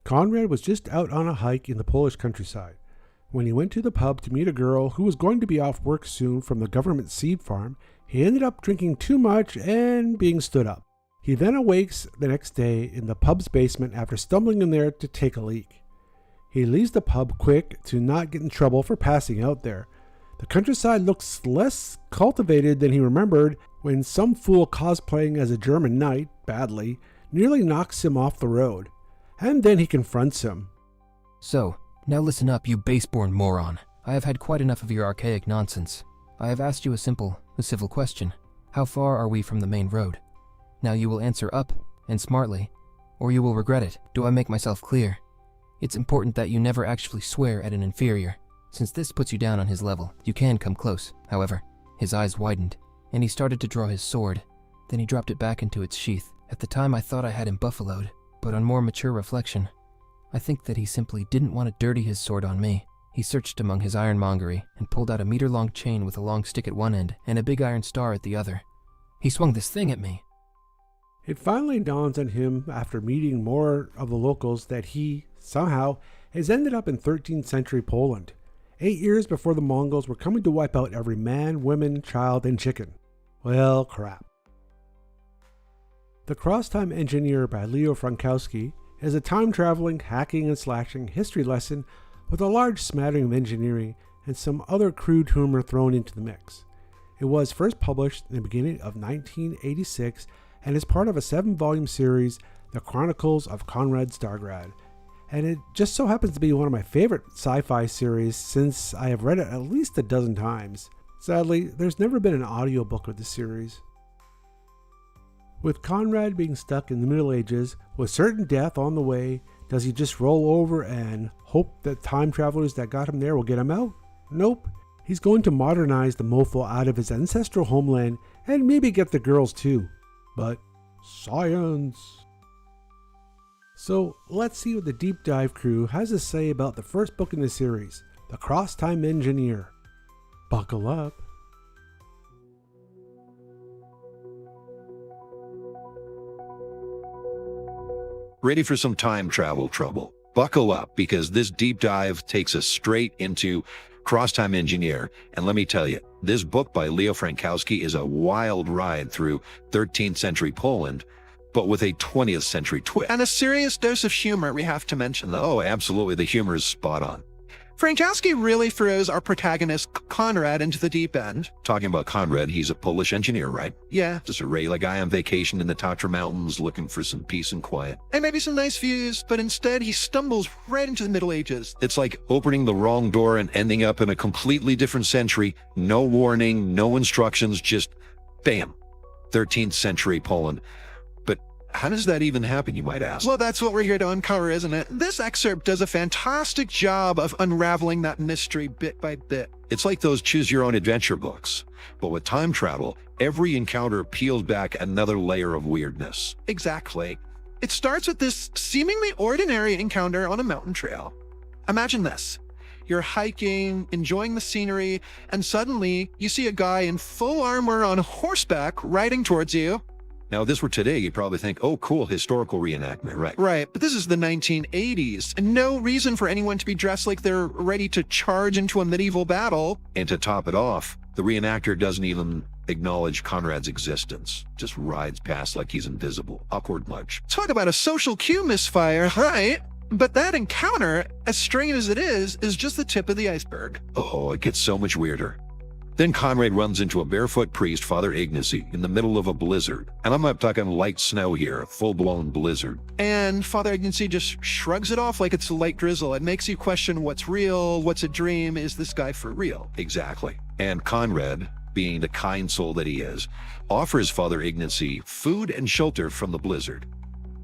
Conrad was just out on a hike in the Polish countryside when he went to the pub to meet a girl who was going to be off work soon from the government seed farm. He ended up drinking too much and being stood up. He then awakes the next day in the pub's basement after stumbling in there to take a leak. He leaves the pub quick to not get in trouble for passing out there. The countryside looks less cultivated than he remembered when some fool cosplaying as a German knight, badly, nearly knocks him off the road. And then he confronts him. So, now listen up, you base-born moron. I have had quite enough of your archaic nonsense. I have asked you a civil question. How far are we from the main road? Now you will answer up, and smartly, or you will regret it. Do I make myself clear? It's important that you never actually swear at an inferior, since this puts you down on his level. You can come close, however. His eyes widened, and he started to draw his sword. Then he dropped it back into its sheath. At the time I thought I had him buffaloed, but on more mature reflection, I think that he simply didn't want to dirty his sword on me. He searched among his ironmongery and pulled out a meter-long chain with a long stick at one end and a big iron star at the other. He swung this thing at me. It finally dawns on him after meeting more of the locals that he, somehow, has ended up in 13th century Poland, 8 years before the Mongols were coming to wipe out every man, woman, child, and chicken. Well, crap. The Cross-Time Engineer by Leo Frankowski is a time-traveling, hacking and slashing history lesson with a large smattering of engineering and some other crude humor thrown into the mix. It was first published in the beginning of 1986 and is part of a 7-volume series, The Chronicles of Conrad Stargrad, and it just so happens to be one of my favorite sci-fi series since I have read it at least a dozen times. Sadly, there's never been an audiobook of the series. With Conrad being stuck in the Middle Ages, with certain death on the way, does he just roll over and hope that time travelers that got him there will get him out? Nope. He's going to modernize the mofo out of his ancestral homeland and maybe get the girls too. But science. So let's see what the Deep Dive crew has to say about the first book in the series, The Cross-Time Engineer. Buckle up. Ready for some time travel trouble? Buckle up, because this deep dive takes us straight into Cross-Time Engineer. And let me tell you, this book by Leo Frankowski is a wild ride through 13th century Poland, but with a 20th century twist. And a serious dose of humor, we have to mention, though. Oh, absolutely. The humor is spot on. Frankowski really throws our protagonist, Conrad, into the deep end. Talking about Conrad, he's a Polish engineer, right? Yeah. Just a regular guy on vacation in the Tatra Mountains looking for some peace and quiet. And maybe some nice views, but instead he stumbles right into the Middle Ages. It's like opening the wrong door and ending up in a completely different century. No warning, no instructions, just bam. 13th century Poland. But how does that even happen, you might ask? Well, that's what we're here to uncover, isn't it? This excerpt does a fantastic job of unraveling that mystery bit by bit. It's like those choose-your-own-adventure books. But with time travel, every encounter peels back another layer of weirdness. Exactly. It starts with this seemingly ordinary encounter on a mountain trail. Imagine this. You're hiking, enjoying the scenery, and suddenly you see a guy in full armor on horseback riding towards you. Now, if this were today, you'd probably think, oh, cool, historical reenactment, right? Right, but this is the 1980s, and no reason for anyone to be dressed like they're ready to charge into a medieval battle. And to top it off, the reenactor doesn't even acknowledge Conrad's existence. Just rides past like he's invisible. Awkward much. Talk about a social cue misfire, right? But that encounter, as strange as it is just the tip of the iceberg. Oh, it gets so much weirder. Then Conrad runs into a barefoot priest, Father Ignacy, in the middle of a blizzard. And I'm not talking light snow here, a full-blown blizzard. And Father Ignacy just shrugs it off like it's a light drizzle. It makes you question what's real, what's a dream, is this guy for real? Exactly. And Conrad, being the kind soul that he is, offers Father Ignacy food and shelter from the blizzard.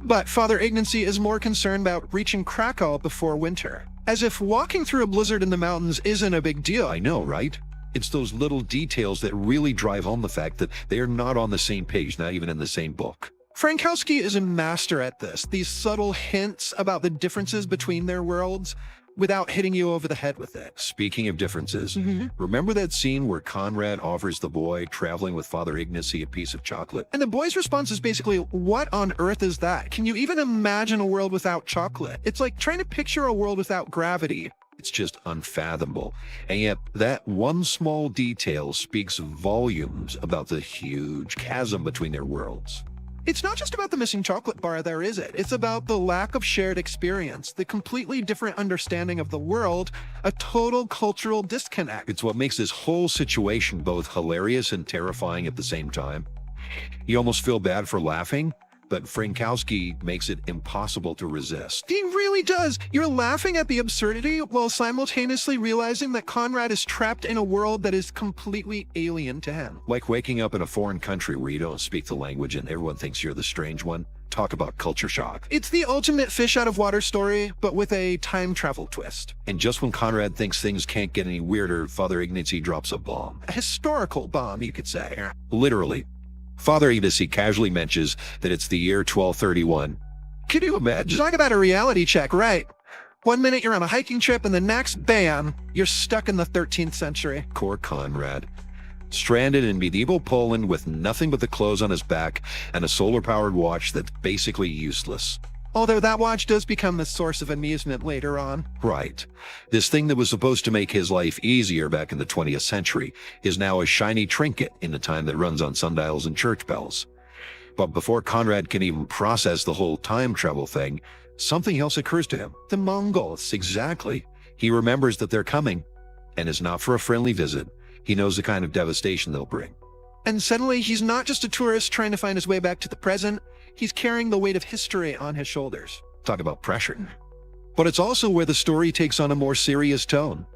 But Father Ignacy is more concerned about reaching Krakow before winter. As if walking through a blizzard in the mountains isn't a big deal. I know, right? It's those little details that really drive home the fact that they are not on the same page, not even in the same book. Frankowski is a master at this, these subtle hints about the differences between their worlds. without hitting you over the head with it. Speaking of differences, remember that scene where Conrad offers the boy traveling with Father Ignacy a piece of chocolate? And the boy's response is basically, what on earth is that? Can you even imagine a world without chocolate? It's like trying to picture a world without gravity. It's just unfathomable. And yet, that one small detail speaks volumes about the huge chasm between their worlds. It's not just about the missing chocolate bar there, is it? It's about the lack of shared experience, the completely different understanding of the world, a total cultural disconnect. It's what makes this whole situation both hilarious and terrifying at the same time. You almost feel bad for laughing, but Frankowski makes it impossible to resist. He really does. You're laughing at the absurdity while simultaneously realizing that Conrad is trapped in a world that is completely alien to him. Like waking up in a foreign country where you don't speak the language and everyone thinks you're the strange one. Talk about culture shock. It's the ultimate fish out of water story, but with a time travel twist. And just when Conrad thinks things can't get any weirder, Father Ignacy drops a bomb. A historical bomb, you could say. Literally. Father Ignacy casually mentions that it's the year 1231. Can you imagine? Talk about a reality check, right? 1 minute you're on a hiking trip and the next, bam, you're stuck in the 13th century. Poor Conrad. Stranded in medieval Poland with nothing but the clothes on his back and a solar-powered watch that's basically useless. Although that watch does become the source of amusement later on. Right. This thing that was supposed to make his life easier back in the 20th century is now a shiny trinket in a time that runs on sundials and church bells. But before Conrad can even process the whole time travel thing, something else occurs to him. The Mongols. Exactly. He remembers that they're coming, and it's not for a friendly visit. He knows the kind of devastation they'll bring. And suddenly, he's not just a tourist trying to find his way back to the present. He's carrying the weight of history on his shoulders. Talk about pressure. But it's also where the story takes on a more serious tone.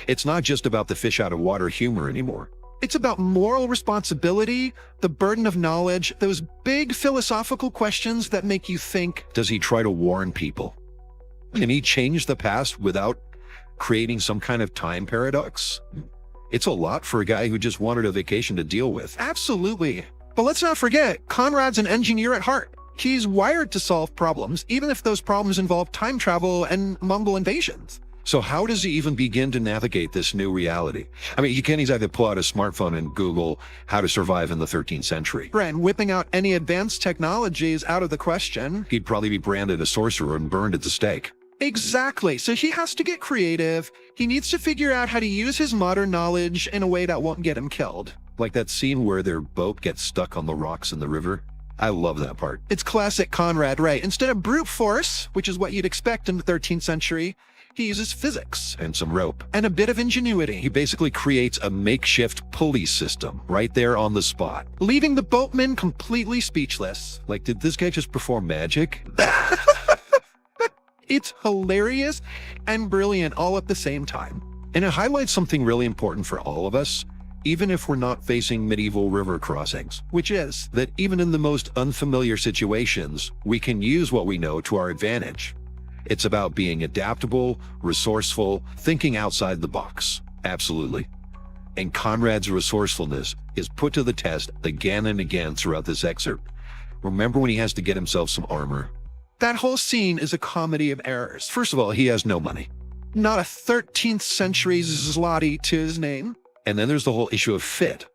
It's not just about the fish out of water humor anymore. It's about moral responsibility, the burden of knowledge, those big philosophical questions that make you think. Does he try to warn people? Can he change the past without creating some kind of time paradox? It's a lot for a guy who just wanted a vacation to deal with. Absolutely. But let's not forget, Conrad's an engineer at heart. He's wired to solve problems, even if those problems involve time travel and Mongol invasions. So how does he even begin to navigate this new reality? I mean, he can't exactly pull out a smartphone and Google how to survive in the 13th century. Right, and whipping out any advanced technology is out of the question. He'd probably be branded a sorcerer and burned at the stake. Exactly. So he has to get creative. He needs to figure out how to use his modern knowledge in a way that won't get him killed. Like that scene where their boat gets stuck on the rocks in the river. I love that part. It's classic Conrad, right? Instead of brute force, which is what you'd expect in the 13th century, he uses physics. And some rope. And a bit of ingenuity. He basically creates a makeshift pulley system right there on the spot. Leaving the boatman completely speechless. Like, did this guy just perform magic? It's hilarious and brilliant all at the same time. And it highlights something really important for all of us, even if we're not facing medieval river crossings. Which is that even in the most unfamiliar situations, we can use what we know to our advantage. It's about being adaptable, resourceful, thinking outside the box. Absolutely. And Conrad's resourcefulness is put to the test again and again throughout this excerpt. Remember when he has to get himself some armor? That whole scene is a comedy of errors. First of all, he has no money. Not a 13th century zloty to his name. And then there's the whole issue of fit.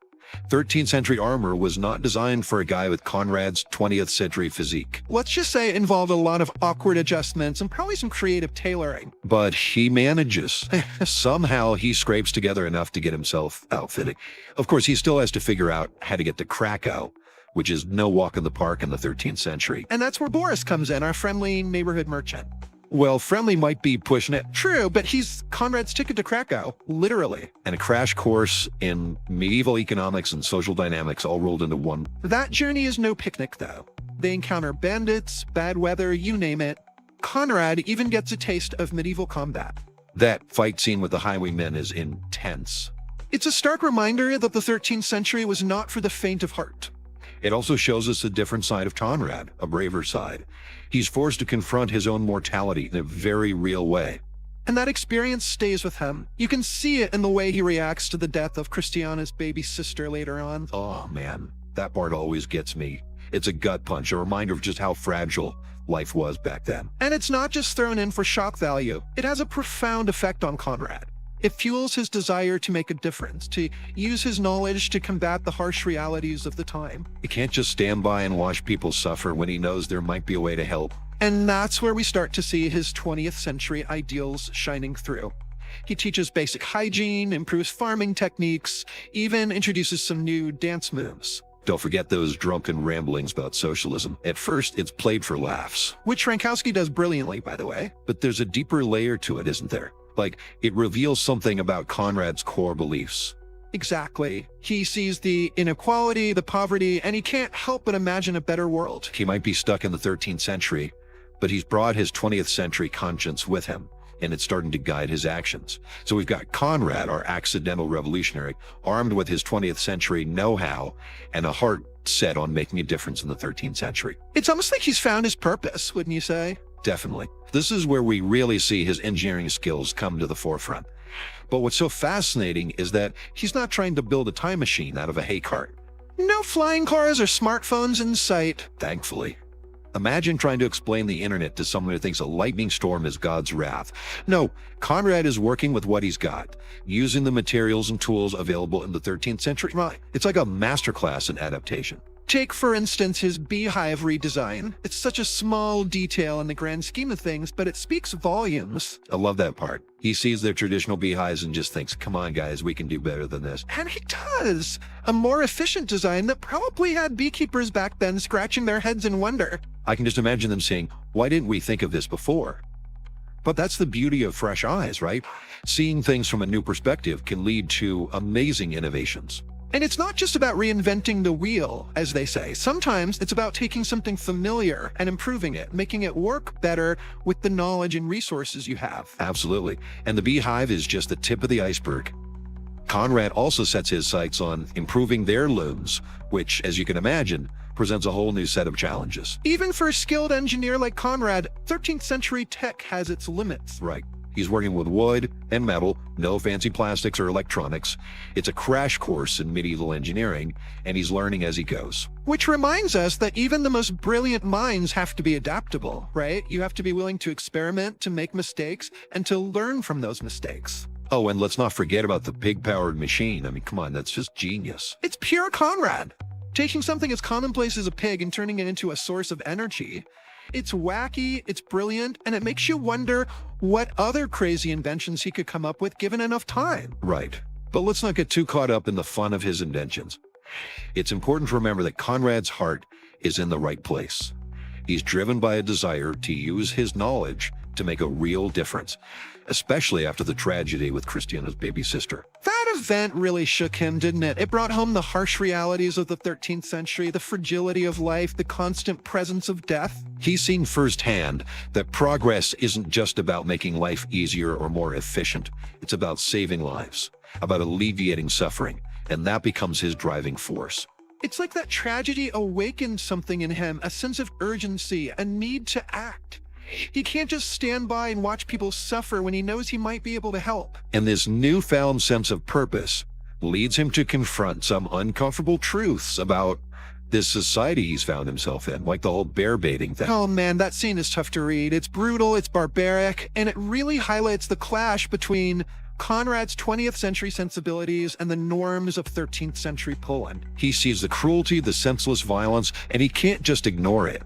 13th century armor was not designed for a guy with Conrad's 20th century physique. Let's just say it involved a lot of awkward adjustments and probably some creative tailoring. But he manages. Somehow he scrapes together enough to get himself outfitted. Of course, he still has to figure out how to get to Krakow, which is no walk in the park in the 13th century. And that's where Boris comes in, our friendly neighborhood merchant. Well, friendly might be pushing it. True, but he's Conrad's ticket to Krakow, literally. And a crash course in medieval economics and social dynamics all rolled into one. That journey is no picnic, though. They encounter bandits, bad weather, you name it. Conrad even gets a taste of medieval combat. That fight scene with the highwaymen is intense. It's a stark reminder that the 13th century was not for the faint of heart. It also shows us a different side of Conrad, a braver side. He's forced to confront his own mortality in a very real way. And that experience stays with him. You can see it in the way he reacts to the death of Christiana's baby sister later on. Oh man, that part always gets me. It's a gut punch, a reminder of just how fragile life was back then. And it's not just thrown in for shock value. It has a profound effect on Conrad. It fuels his desire to make a difference, to use his knowledge to combat the harsh realities of the time. He can't just stand by and watch people suffer when he knows there might be a way to help. And that's where we start to see his 20th century ideals shining through. He teaches basic hygiene, improves farming techniques, even introduces some new dance moves. Don't forget those drunken ramblings about socialism. At first, it's played for laughs. Which Frankowski does brilliantly, by the way. But there's a deeper layer to it, isn't there? Like, it reveals something about Conrad's core beliefs. Exactly. He sees the inequality, the poverty, and he can't help but imagine a better world. He might be stuck in the 13th century, but he's brought his 20th century conscience with him, and it's starting to guide his actions. So we've got Conrad, our accidental revolutionary, armed with his 20th century know-how and a heart set on making a difference in the 13th century. It's almost like he's found his purpose, wouldn't you say? Definitely. This is where we really see his engineering skills come to the forefront. But what's so fascinating is that he's not trying to build a time machine out of a hay cart. No flying cars or smartphones in sight. Thankfully. Imagine trying to explain the internet to someone who thinks a lightning storm is God's wrath. No, Conrad is working with what he's got, using the materials and tools available in the 13th century. Right. It's like a masterclass in adaptation. Take, for instance, his beehive redesign. It's such a small detail in the grand scheme of things, but it speaks volumes. I love that part. He sees their traditional beehives and just thinks, come on, guys, we can do better than this. And he does. A more efficient design that probably had beekeepers back then scratching their heads in wonder. I can just imagine them saying, why didn't we think of this before? But that's the beauty of fresh eyes, right? Seeing things from a new perspective can lead to amazing innovations. And it's not just about reinventing the wheel, as they say. Sometimes it's about taking something familiar and improving it, making it work better with the knowledge and resources you have. Absolutely. And the beehive is just the tip of the iceberg. Conrad also sets his sights on improving their looms, which, as you can imagine, presents a whole new set of challenges. Even for a skilled engineer like Conrad, 13th century tech has its limits. Right. He's working with wood and metal, no fancy plastics or electronics. It's a crash course in medieval engineering, and he's learning as he goes. Which reminds us that even the most brilliant minds have to be adaptable, right? You have to be willing to experiment, to make mistakes, and to learn from those mistakes. Oh, and let's not forget about the pig-powered machine. I mean, come on, that's just genius. It's pure Conrad. Taking something as commonplace as a pig and turning it into a source of energy. It's wacky, it's brilliant, and it makes you wonder what other crazy inventions he could come up with given enough time. Right. But let's not get too caught up in the fun of his inventions. It's important to remember that Conrad's heart is in the right place. He's driven by a desire to use his knowledge to make a real difference, especially after the tragedy with Christiana's baby sister. That event really shook him, didn't it? It brought home the harsh realities of the 13th century, the fragility of life, the constant presence of death. He's seen firsthand that progress isn't just about making life easier or more efficient. It's about saving lives, about alleviating suffering, and that becomes his driving force. It's like that tragedy awakened something in him, a sense of urgency, a need to act. He can't just stand by and watch people suffer when he knows he might be able to help. And this newfound sense of purpose leads him to confront some uncomfortable truths about this society he's found himself in, like the whole bear baiting thing. Oh man, that scene is tough to read. It's brutal, it's barbaric, and it really highlights the clash between Conrad's 20th century sensibilities and the norms of 13th century Poland. He sees the cruelty, the senseless violence, and he can't just ignore it.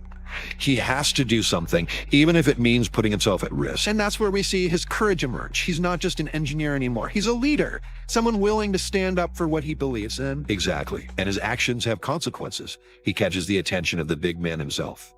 He has to do something, even if it means putting himself at risk. And that's where we see his courage emerge. He's not just an engineer anymore. He's a leader, someone willing to stand up for what he believes in. Exactly. And his actions have consequences. He catches the attention of the big man himself,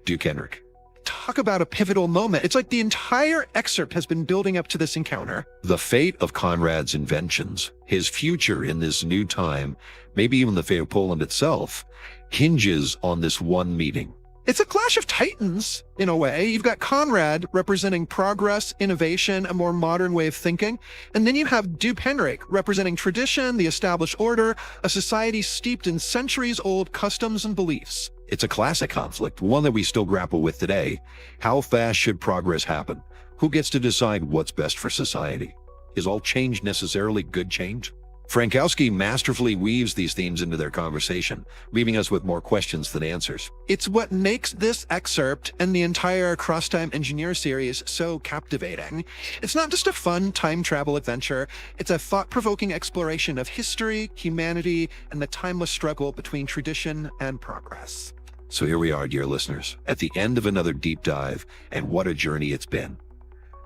Duke Henrik. Talk about a pivotal moment. It's like the entire excerpt has been building up to this encounter. The fate of Conrad's inventions, his future in this new time, maybe even the fate of Poland itself, hinges on this one meeting. It's a clash of titans, in a way. You've got Conrad representing progress, innovation, a more modern way of thinking. And then you have Duke Henrik representing tradition, the established order, a society steeped in centuries-old customs and beliefs. It's a classic conflict, one that we still grapple with today. How fast should progress happen? Who gets to decide what's best for society? Is all change necessarily good change? Frankowski masterfully weaves these themes into their conversation, leaving us with more questions than answers. It's what makes this excerpt and the entire Cross-Time Engineer series so captivating. It's not just a fun time travel adventure, it's a thought-provoking exploration of history, humanity, and the timeless struggle between tradition and progress. So here we are, dear listeners, at the end of another deep dive, and what a journey it's been.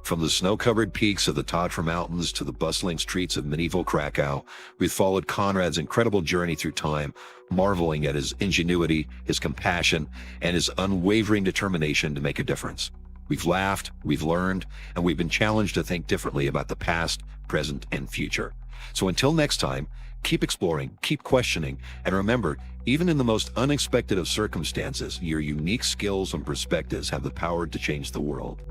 From the snow-covered peaks of the Tatra Mountains to the bustling streets of medieval Krakow, we've followed Conrad's incredible journey through time, marveling at his ingenuity, his compassion, and his unwavering determination to make a difference. We've laughed, we've learned, and we've been challenged to think differently about the past, present, and future. So until next time, keep exploring, keep questioning, and remember, even in the most unexpected of circumstances, your unique skills and perspectives have the power to change the world.